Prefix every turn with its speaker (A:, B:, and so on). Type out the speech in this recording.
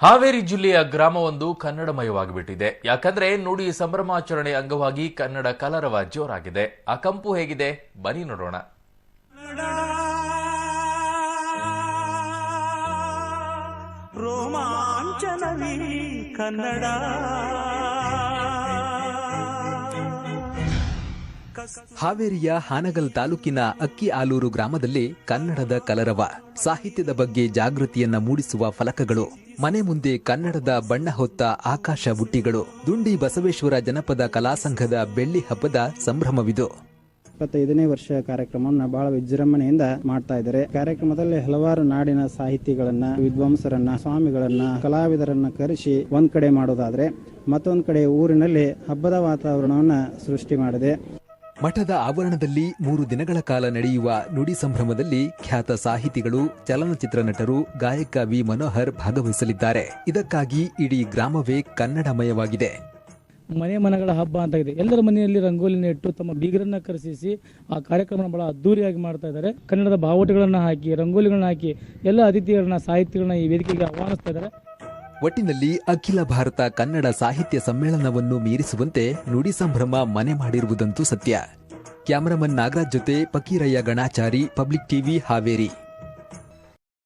A: ಹಾವೇರಿ ಜಿಲ್ಲೆಯ ಗ್ರಾಮವೊಂದು ಕನ್ನಡಮಯವಾಗಿಬಿಟ್ಟಿದೆ. ಯಾಕಂದ್ರೆ ನುಡಿ ಸಂಭ್ರಮಾಚರಣೆ ಅಂಗವಾಗಿ ಕನ್ನಡ ಕಲರವ ಜೋರಾಗಿದೆ. ಆ ಕಂಪು ಹೇಗಿದೆ ಬನ್ನಿ ನೋಡೋಣ.
B: ರೋಮಾಂಚನವೀ ಕನ್ನಡ.
C: ಹಾವೇರಿಯ ಹಾನಗಲ್ ತಾಲೂಕಿನ ಅಕ್ಕಿ ಆಲೂರು ಗ್ರಾಮದಲ್ಲಿ ಕನ್ನಡದ ಕಲರವ, ಸಾಹಿತ್ಯದ ಬಗ್ಗೆ ಜಾಗೃತಿಯನ್ನ ಮೂಡಿಸುವ ಫಲಕಗಳು, ಮನೆ ಮುಂದೆ ಕನ್ನಡದ ಬಣ್ಣ ಹೊತ್ತ ಆಕಾಶ ಬುಟ್ಟಿಗಳು, ದುಂಡಿ ಬಸವೇಶ್ವರ ಜನಪದ ಕಲಾಸಂಘದ ಬೆಳ್ಳಿ ಹಬ್ಬದ ಸಂಭ್ರಮವಿದು.
D: 25ನೇ ವರ್ಷ ಕಾರ್ಯಕ್ರಮವನ್ನು ಬಹಳ ವಿಜೃಂಭಣೆಯಿಂದ ಮಾಡ್ತಾ ಇದ್ದಾರೆ. ಕಾರ್ಯಕ್ರಮದಲ್ಲಿ ಹಲವಾರು ನಾಡಿನ ಸಾಹಿತಿಗಳನ್ನ, ವಿದ್ವಾಂಸರನ್ನ, ಸ್ವಾಮಿಗಳನ್ನ, ಕಲಾವಿದರನ್ನ ಕರೆಸಿ ಒಂದ್ ಕಡೆ ಮಾಡೋದಾದ್ರೆ ಮತ್ತೊಂದ್ ಕಡೆ ಊರಿನಲ್ಲಿ ಹಬ್ಬದ ವಾತಾವರಣವನ್ನ ಸೃಷ್ಟಿ ಮಾಡಿದೆ.
C: ಮಠದ ಆವರಣದಲ್ಲಿ 3 ದಿನಗಳ ಕಾಲ ನಡೆಯುವ ನುಡಿ ಸಂಭ್ರಮದಲ್ಲಿ ಖ್ಯಾತ ಸಾಹಿತಿಗಳು, ಚಲನಚಿತ್ರ ನಟರು, ಗಾಯಕ ವಿ ಮನೋಹರ್ ಭಾಗವಹಿಸಲಿದ್ದಾರೆ. ಇದಕ್ಕಾಗಿ ಇಡೀ ಗ್ರಾಮವೇ ಕನ್ನಡಮಯವಾಗಿದೆ.
E: ಮನೆ ಮನಗಳ ಹಬ್ಬ ಅಂತ ಇದೆ. ಎಲ್ಲರ ಮನೆಯಲ್ಲಿ ರಂಗೋಲಿನ ಇಟ್ಟು ತಮ್ಮ ಬೀಗರನ್ನ ಕರೆಸಿಸಿ ಆ ಕಾರ್ಯಕ್ರಮ ಬಹಳ ಅದ್ದೂರಿಯಾಗಿ ಮಾಡ್ತಾ ಇದ್ದಾರೆ. ಕನ್ನಡದ ಬಾವುಟಗಳನ್ನ ಹಾಕಿ, ರಂಗೋಲಿಗಳನ್ನ ಹಾಕಿ ಎಲ್ಲ ಅತಿಥಿಗಳನ್ನ, ಸಾಹಿತಿಗಳನ್ನ ಈ ವೇದಿಕೆಗೆ ಆಹ್ವಾನಿಸ್ತಾ ಇದ್ದಾರೆ.
C: ಒಟ್ಟಿನಲ್ಲಿ ಅಖಿಲ ಭಾರತ ಕನ್ನಡ ಸಾಹಿತ್ಯ ಸಮ್ಮೇಳನವನ್ನು ಮೀರಿಸುವಂತೆ ನುಡಿ ಸಂಭ್ರಮ ಮನೆ ಮಾಡಿರುವುದಂತೂ ಸತ್ಯ. ಕ್ಯಾಮರಾಮನ್ ನಾಗರಾಜ್ ಜೊತೆ ಫಕೀರಯ್ಯ ಗಣಾಚಾರಿ, ಪಬ್ಲಿಕ್ ಟಿವಿ, ಹಾವೇರಿ.